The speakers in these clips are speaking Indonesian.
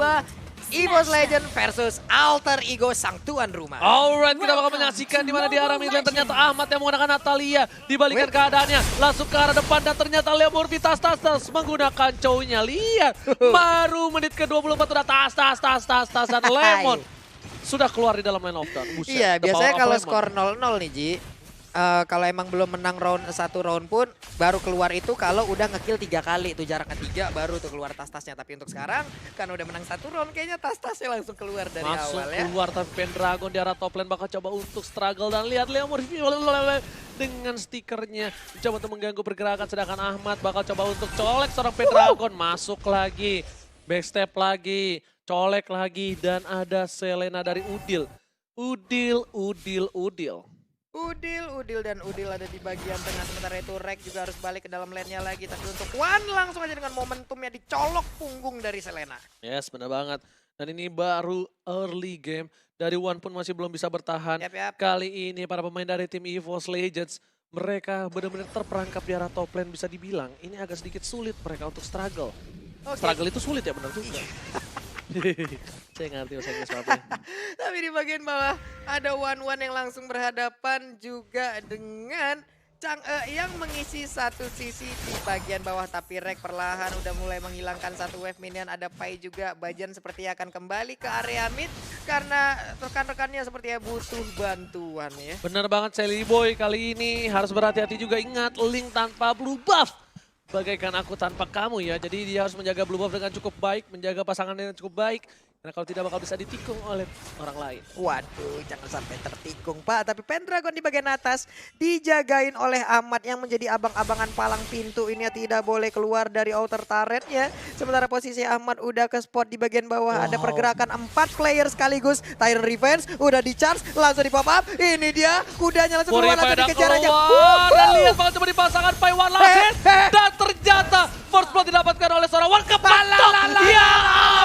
2. EVOS Legend versus Alter Ego sang tuan rumah. Alright, kita bakal menyaksikan di mana di arah mid lane ternyata Ahmad yang menggunakan Natalia. Dibalikan keadaannya, langsung ke arah depan dan ternyata Leomorph tas menggunakan cownya. Lihat, baru menit ke-24 udah tas dan Lemon sudah keluar di dalam lane of dawn. Buset, Iya, the biasanya power of kalau Lemon. skor 0-0 nih Ji, kalau emang belum menang satu round pun baru keluar itu kalau udah ngekill 3 kali tuh jaraknya 3 baru tuh keluar tas-tasnya. Tapi untuk sekarang kan udah menang satu round kayaknya tas-tasnya langsung keluar dari Masuk awal ya. keluar tapi Pendragon di arah top lane bakal coba untuk struggle dan lihat Leomorph dengan stikernya coba untuk mengganggu pergerakan sedangkan Ahmad bakal coba untuk colek seorang Pendragon masuk lagi, backstep lagi, colek lagi dan ada Selena dari Udil. Udil ada di bagian tengah, sementara itu Rek juga harus balik ke dalam lane-nya lagi. Tapi untuk Wan langsung aja dengan momentumnya dicolok punggung dari Selena. Yes, benar banget. Dan ini baru early game. Dari One pun masih belum bisa bertahan. Yap. Kali ini para pemain dari tim EVOS Legends, mereka benar-benar terperangkap di arah top lane bisa dibilang. Ini agak sedikit sulit mereka untuk struggle. Oke. Struggle itu sulit ya benar juga. Saya ngerti bahasa Inggris apa. Tapi di bagian bawah ada Wan yang langsung berhadapan juga dengan Chang'e yang mengisi satu sisi di bagian bawah. Tapi Rek perlahan udah mulai menghilangkan satu wave minion. Ada Pai juga, Bajan sepertinya akan kembali ke area mid karena rekan-rekannya sepertinya butuh bantuan ya. Bener banget Sally Boy kali ini harus berhati-hati juga. Ingat Link tanpa blue buff. Bagaikan aku tanpa kamu ya. Jadi dia harus menjaga blue buff dengan cukup baik. Menjaga pasangannya dengan cukup baik. Karena kalau tidak bakal bisa ditikung oleh orang lain. Waduh, jangan sampai tertikung Pak. Tapi Pendragon di bagian atas dijagain oleh Ahmad yang menjadi abang-abangan palang pintu. Ini tidak boleh keluar dari outer turretnya. Sementara posisi Ahmad udah ke spot di bagian bawah. Wow. Ada pergerakan 4 player sekaligus. Tyrant Revenge udah di charge, langsung di pop up. Ini dia, kudanya langsung keluar, langsung dikejar aja. Dan lihat bakal coba dipasangkan Paiwan langsung. Dan ternyata first blood didapatkan oleh seorang Wan kepentok. Ya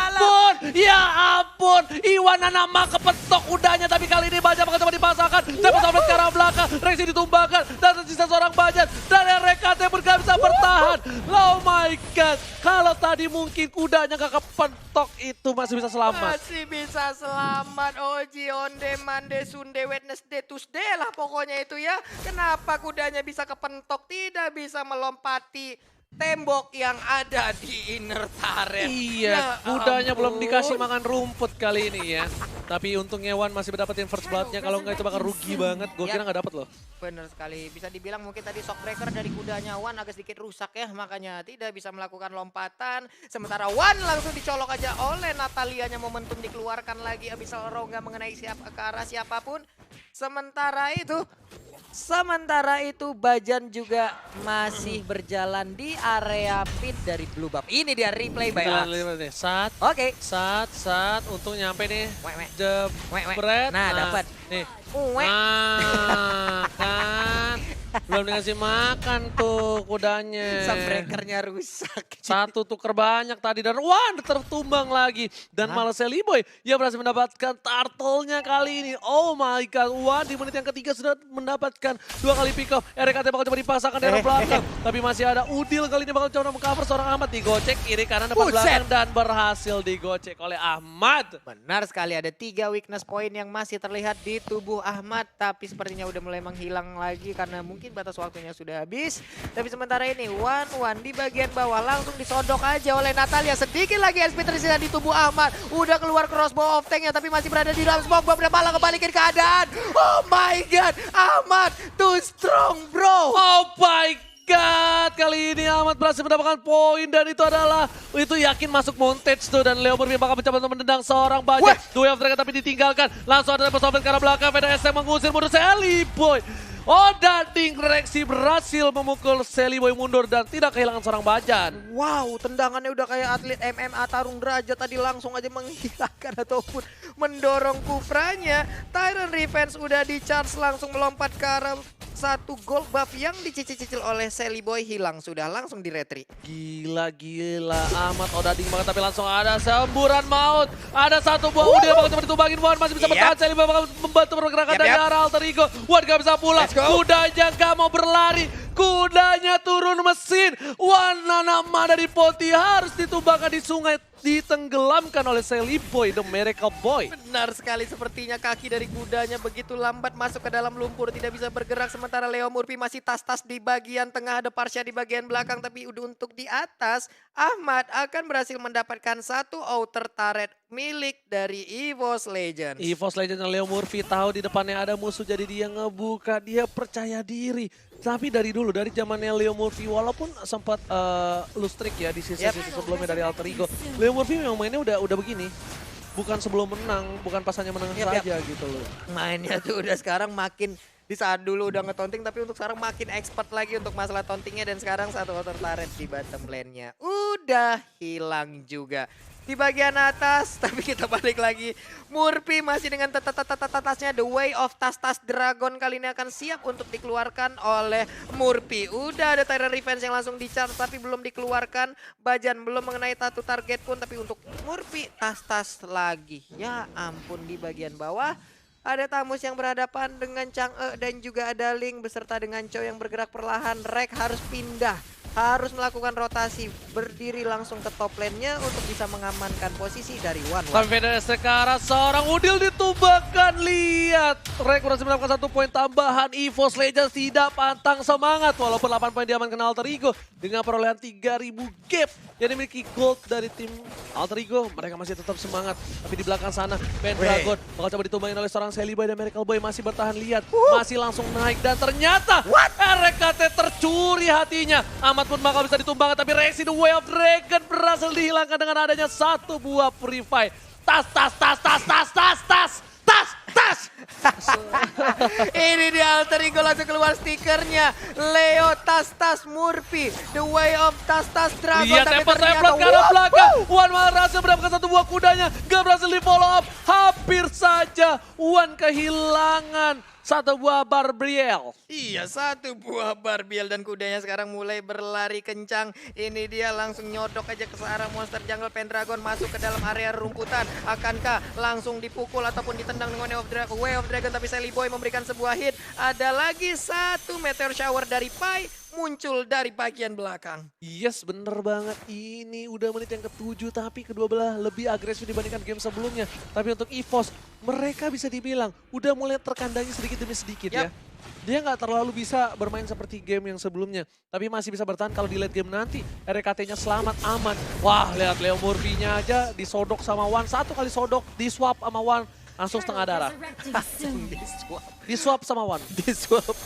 ampun, ya ampun. Iwan nama kepentok udahnya, tapi kali ini Bajan bakal coba dipasangkan. Cepat sampai ke arah belakang, Rexy ditumbangkan. Dan tersisa seorang Bajan. Dan RKT pun gak bisa bertahan. Oh my god, kalau tadi mungkin kudanya gak kepentok itu masih bisa selamat. Masih bisa selamat. Oji, Onde, Mande, Sunday, Wednesday, Tuesday lah pokoknya itu ya. Kenapa kudanya bisa kepentok, tidak bisa melompati tembok yang ada di inner turret. Iya, Ya kudanya belum ampun. dikasih makan rumput kali ini ya. Tapi untungnya Wan masih dapetin first blood-nya. Kalau nggak itu bakal rugi banget. Gue kira nggak dapet loh. Bener sekali, bisa dibilang mungkin tadi shockbreaker dari kudanya Wan agak sedikit rusak ya, makanya tidak bisa melakukan lompatan. Sementara Wan langsung dicolok aja oleh Natalianya, momentum dikeluarkan lagi, Abyssal Rongga mengenai ke arah siapapun. Sementara itu Bajan juga masih berjalan di area pit dari Blue Buff. Ini dia replay by Axe. Nih. Sat, Oke. untung nyampe nih. Wek. Jebret. Nah, dapat. Nih. Wek. Kan. Belum dikasih makan tuh kudanya. Shockbreakernya rusak. Satu tuker banyak tadi dan Wan tertumbang lagi. Dan malah Sally Boy yang berhasil mendapatkan turtle-nya kali ini. Oh my god, Wan di menit yang ketiga sudah mendapatkan 2 kali pick off. RKT bakal coba dipasangkan dari belakang. Tapi masih ada Udil kali ini bakal coba mengcover seorang Ahmad. Digocek kiri kanan depan belakang dan berhasil digocek oleh Ahmad. Benar sekali, ada 3 weakness point yang masih terlihat di tubuh Ahmad. Tapi sepertinya udah mulai menghilang lagi karena mungkin batas waktunya sudah habis. Tapi sementara ini Wan di bagian bawah langsung disodok aja oleh Natalia. Sedikit lagi SP tersisa di tubuh Ahmad. Udah keluar crossbow of tanknya tapi masih berada di dalam smoke. Beberapa malah kebalikin keadaan. Oh my god, Ahmad too strong bro. Oh my god, kali ini Ahmad berhasil mendapatkan poin dan itu yakin masuk montage tuh dan Leomorph bakal mencoba untuk menendang seorang Bajan. Dua of Dragon tapi ditinggalkan. Langsung ada pesawat ke arah belakang. PDS yang mengusir mundur Sally Boy. Oh, Dading Rexy berhasil memukul Sally Boy mundur dan tidak kehilangan seorang Bajan. Wow, tendangannya udah kayak atlet MMA tarung derajat tadi, langsung aja menghilangkan ataupun mendorong kupranya. Tyrant Revenge udah di charge langsung melompat ke arah satu gold buff yang dicicil-cicil oleh Sally Boy, hilang sudah langsung di retreat. Gila Ahmad Odading banget tapi langsung ada semburan maut. Ada satu buah udah bakal coba ditumbangin. Wan masih bisa bertahan. Sally Boy bakal membantu pergerakan dari arah Alter Ego. Wan gak bisa pulang. Kudanya gak mau berlari. Kudanya turun mesin. Wananama dari Poti harus ditumbangkan di sungai. Ditenggelamkan oleh Sally Boy, The Miracle Boy. Benar sekali, sepertinya kaki dari kudanya begitu lambat masuk ke dalam lumpur, tidak bisa bergerak. Sementara Leo Murphy masih tas-tas di bagian tengah, ada Parsha di bagian belakang. Tapi untuk di atas, Ahmad akan berhasil mendapatkan satu outer turret milik dari EVOS Legends. EVOS Legends dan Leo Murphy tahu di depannya ada musuh, jadi dia ngebuka, dia percaya diri. Tapi dari dulu, dari zamannya Leo Murphy, walaupun sempat lose streak ya di sisi-sisi sebelumnya dari Alter Ego, Leo Murphy memang mainnya udah begini. Bukan sebelum menang, bukan pas hanya menang saja gitu loh. Mainnya tuh udah sekarang makin, di saat dulu udah ngetonting, tapi untuk sekarang makin expert lagi untuk masalah tontingnya. Dan sekarang satu outer turret di bottom lane-nya udah hilang juga. Di bagian atas, tapi kita balik lagi. Murphy masih dengan tasnya. The Way of Tas Dragon kali ini akan siap untuk dikeluarkan oleh Murphy. Udah ada Tyrant Revenge yang langsung di-charge tapi belum dikeluarkan. Bajan belum mengenai satu target pun, tapi untuk Murphy tas lagi. Ya ampun, di bagian bawah ada Tamus yang berhadapan dengan Chang'e dan juga ada Ling beserta dengan Chow yang bergerak perlahan. Rek harus pindah, harus melakukan rotasi, berdiri langsung ke top lane-nya untuk bisa mengamankan posisi dari One. Tapi dari sekarang seorang Udil ditumbangkan. Lihat, Rek berhasil mendapatkan 1 poin tambahan. EVOS Legends tidak pantang semangat walaupun 8 poin diamankan Alter Ego dengan perolehan 3000 gap yang dimiliki gold dari tim Alter Ego. Mereka masih tetap semangat, tapi di belakang sana Pendragon bakal coba ditumbangin oleh seorang Sally Boy dan Miracle Boy. Masih bertahan, lihat, masih langsung naik dan ternyata RKT tercuri hatinya. Amat pun bakal bisa ditumbangkan, tapi reaksi The Way of Dragon berhasil dihilangkan dengan adanya satu buah Purify. Tas. Ini dia Alter Ego langsung keluar stikernya. Leo tas Murphy, The Way of tas Dragon. Lihat tapi tempat ternyata ke arah belakang. Wan berhasil mendapatkan satu buah kudanya. Gak berhasil di follow up. Hampir saja Wan kehilangan satu buah Barbiel. Iya, satu buah Barbiel dan kudanya sekarang mulai berlari kencang. Ini dia langsung nyodok aja ke arah monster jungle. Pendragon masuk ke dalam area rumputan. Akankah langsung dipukul ataupun ditendang dengan Way of Dragon? Tapi Sally Boy memberikan sebuah hit. Ada lagi satu meteor shower dari Pai muncul dari bagian belakang. Yes, bener banget. Ini udah menit yang ke-7 tapi kedua belah lebih agresif dibandingkan game sebelumnya. Tapi untuk EVOS, mereka bisa dibilang udah mulai terkandangi sedikit demi sedikit ya. Dia nggak terlalu bisa bermain seperti game yang sebelumnya. Tapi masih bisa bertahan kalau di late game nanti. RKT-nya selamat, aman. Wah, lihat Leo Murphy-nya aja disodok sama Wan. Satu kali sodok, diswap sama Wan. Langsung setengah darah. Disuap sama Wan. Disuap.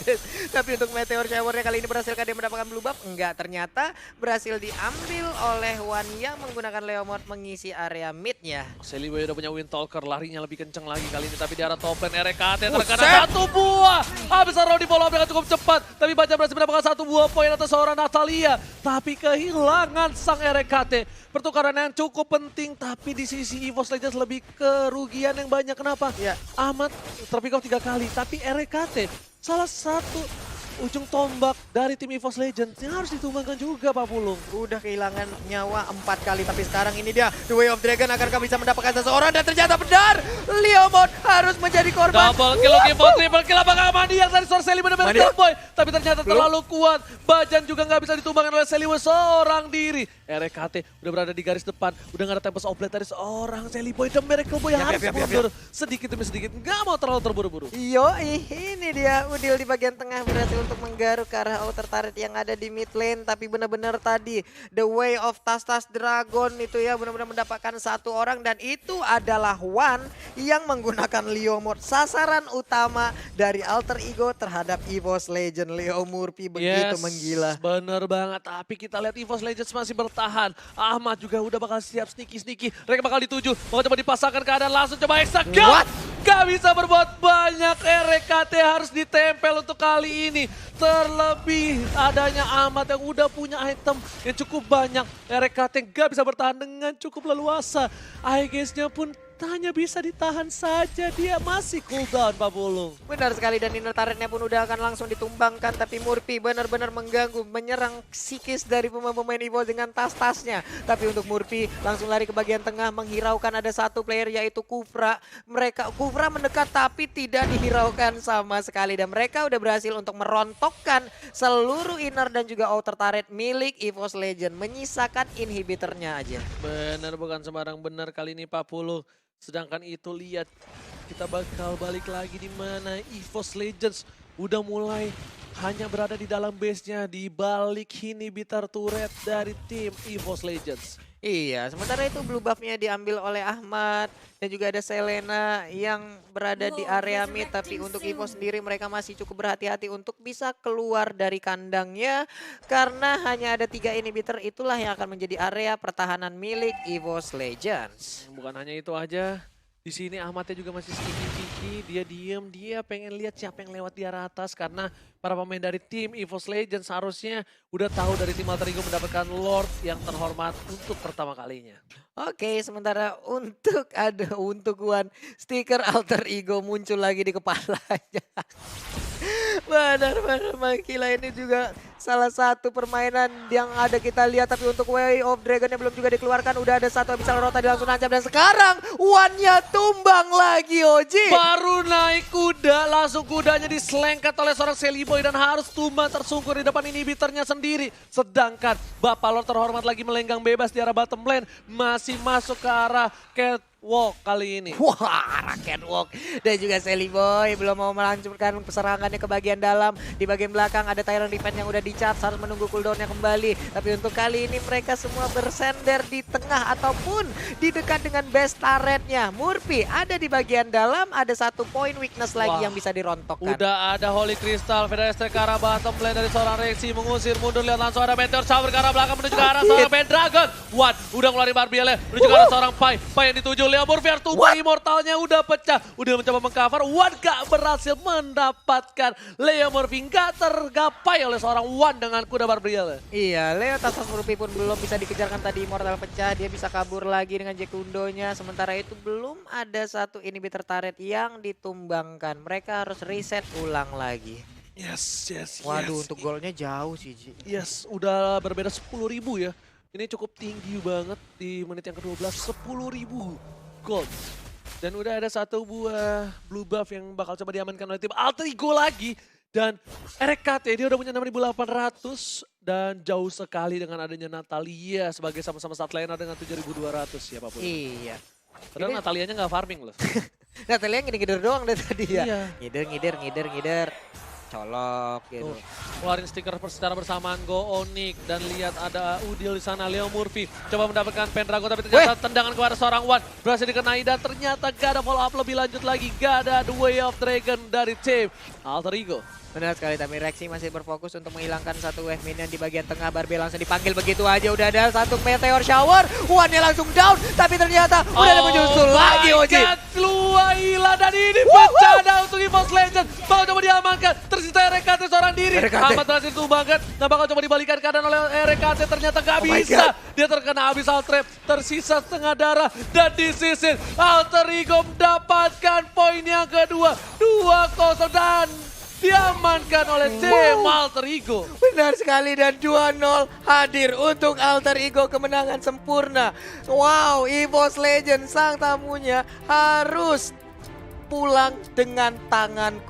Tapi untuk Meteor Shower-nya kali ini berhasilkah dia mendapatkan blue buff? Enggak, ternyata berhasil diambil oleh Wan yang menggunakan Leomord mengisi area mid-nya. Sally Boy udah punya Wind Talker, larinya lebih kenceng lagi kali ini. Tapi di arah top lane RKT terkena satu buah. Habis di follow up dengan cukup cepat. Tapi Baja berhasil mendapatkan satu buah poin atas seorang Natalia. Tapi kehilangan sang RKT. Pertukaran yang cukup penting, tapi di sisi EVOS Legends lebih kerugian yang banyak. Kenapa? Ya. Ahmad terpick off 3 kali, tapi RKT salah satu ujung tombak dari tim EVOS Legends yang harus ditumbangkan juga, Pak Pulung. Udah kehilangan nyawa 4 kali, tapi sekarang ini dia The Way of Dragon. Akankah bisa mendapatkan seseorang? Dan ternyata benar, Leomord harus menjadi korban. Double kill, triple kill, apakah Mandi yang dari seorang Sally benar-benar Boy. Tapi ternyata terlalu kuat. Bajan juga nggak bisa ditumbangkan oleh Sally Boy seorang diri. RKT udah berada di garis depan, udah nggak ada Tempest of Blade dari seorang Sally Boy. The Miracle Boy harus mundur sedikit demi sedikit, nggak mau terlalu terburu-buru. Yoi, ini dia Udil di bagian tengah berhasil untuk menggaruk ke arah outer turret yang ada di mid lane. Tapi benar-benar tadi The Way of Tas Dragon itu ya benar-benar mendapatkan satu orang, dan itu adalah Wan yang menggunakan Leomord. Sasaran utama dari Alter Ego terhadap EVOS Legend. Leo Murphy begitu menggila. Bener banget, tapi kita lihat EVOS Legends masih bertahan. Ahmad juga udah bakal siap sneaky. Mereka bakal dituju, bakal coba dipasangkan keadaan langsung, coba Hexa. Gak bisa berbuat banyak, RKT harus ditempel untuk kali ini. Terlebih adanya Ahmad yang udah punya item yang cukup banyak. RKT gak bisa bertahan dengan cukup leluasa. Aegisnya pun Senjatanya bisa ditahan saja, dia masih cooldown Pak Pulung. Benar sekali, dan inner turretnya pun udah akan langsung ditumbangkan. Tapi Murphy benar-benar mengganggu, menyerang psikis dari pemain-pemain EVOS dengan tas-tasnya. Tapi untuk Murphy langsung lari ke bagian tengah, menghiraukan ada satu player yaitu Kufra. Kufra mendekat tapi tidak dihiraukan sama sekali. Dan mereka udah berhasil untuk merontokkan seluruh inner dan juga outer turret milik EVOS Legend. Menyisakan inhibitornya aja. Benar, bukan sembarang benar kali ini Pak Pulung. Sedangkan itu lihat, kita bakal balik lagi di mana EVOS Legends udah mulai hanya berada di dalam base-nya di balik inhibitor turret dari tim EVOS Legends. Iya, sementara itu blue buff-nya diambil oleh Ahmad dan juga ada Selena yang berada di area mid. Tapi untuk EVOS sendiri mereka masih cukup berhati-hati untuk bisa keluar dari kandangnya karena hanya ada 3 inhibitor, itulah yang akan menjadi area pertahanan milik EVOS Legends. Bukan hanya itu aja, di sini Ahmadnya juga masih sneaky, dia diem, dia pengen lihat siapa yang lewat di arah atas karena para pemain dari tim EVOS Legends harusnya udah tahu dari tim Alter Ego mendapatkan Lord yang terhormat untuk pertama kalinya. Oke, sementara untuk One stiker Alter Ego muncul lagi di kepalanya. Benar-benar gila, ini juga salah satu permainan yang ada kita lihat. Tapi untuk Way of Dragon-nya belum juga dikeluarkan. Udah ada satu Abyssal Roar tadi langsung nancap. Dan sekarang One-nya tumbang lagi Oji. Baru naik kuda, langsung kudanya diselengkat oleh seorang Celiboy dan harus tumbang tersungkur di depan inhibitornya sendiri. Sedangkan Bapak Lord terhormat lagi melenggang bebas di arah bottom lane. Masih masuk ke arah catwalk kali ini. Wah, catwalk. Dan juga Celiboy belum mau melanjutkan serangannya ke bagian dalam. Di bagian belakang ada Tyrant Defense yang udah di-charge, harus menunggu cooldownnya kembali. Tapi untuk kali ini mereka semua bersender di tengah ataupun di dekat dengan base turretnya. Murphy ada di bagian dalam, ada satu point weakness lagi yang bisa dirontokkan. Udah ada Holy Crystal, Federal ke arah bottom lane dari seorang Rexy mengusir mundur. Lihat langsung ada Meteor Shower ke arah belakang menuju ke arah seorang Pendragon. One udah ngeluarin Barbielnya menuju ke arah seorang Pai. Pai yang dituju Leo Murphy harus tumbang, immortalnya udah pecah. Udah mencoba mengcover, One gak berhasil mendapatkan Leo Murphy. Gak tergapai oleh seorang One dengan kuda Barbielnya. Iya, Leo Tasas Murphy pun belum bisa dikejarkan tadi, immortal pecah. Dia bisa kabur lagi dengan Jekundonya. Sementara itu belum ada satu inhibitor turret yang ditumbangkan. Mereka harus reset ulang lagi. Yes. Waduh, untuk golnya jauh sih, Ji. Yes, udah berbeda 10.000 ya. Ini cukup tinggi banget di menit yang ke-12, 10.000 gold. Dan udah ada satu buah blue buff yang bakal coba diamankan oleh tim Alter Ego lagi. Dan RKT dia udah punya 6.800 dan jauh sekali dengan adanya Natalia sebagai sama-sama stat laner dengan 7.200 ya Pak Pul. Iya. Padahal Natalianya nggak farming loh. Natalia ngider-ngider doang dari tadi ya. Iya. Ngider. Colok gitu. Keluarin stiker secara bersamaan Go Onyx dan lihat ada Udil di sana, Leo Murphy coba mendapatkan Pendragon tapi ternyata tendangan kepada seorang One berhasil dikenai dan ternyata gak ada follow up lebih lanjut lagi, gak ada The Way of Dragon dari tim Alter Ego. Benar sekali, tapi Rexy masih berfokus untuk menghilangkan satu wave minion di bagian tengah. Barbie langsung dipanggil begitu aja, udah ada satu Meteor Shower, One-nya langsung down, tapi ternyata udah ada menyusul lagi Oji. Luaila dan ini bencana untuk EVOS Legends, bakal coba diamankan, tersisa RKT seorang diri. Ahmad berhasil tumbangkan, nah bakal coba dibalikan keadaan oleh RKT, ternyata gak bisa. Dia terkena Abyssal Trap, tersisa setengah darah dan disisir. Alter Ego mendapatkan poin yang kedua, 2-0 dan diamankan oleh tim Alter Ego. Benar sekali, dan 2-0 hadir untuk Alter Ego, kemenangan sempurna. Wow, EVOS Legends sang tamunya harus pulang dengan tangan kosong.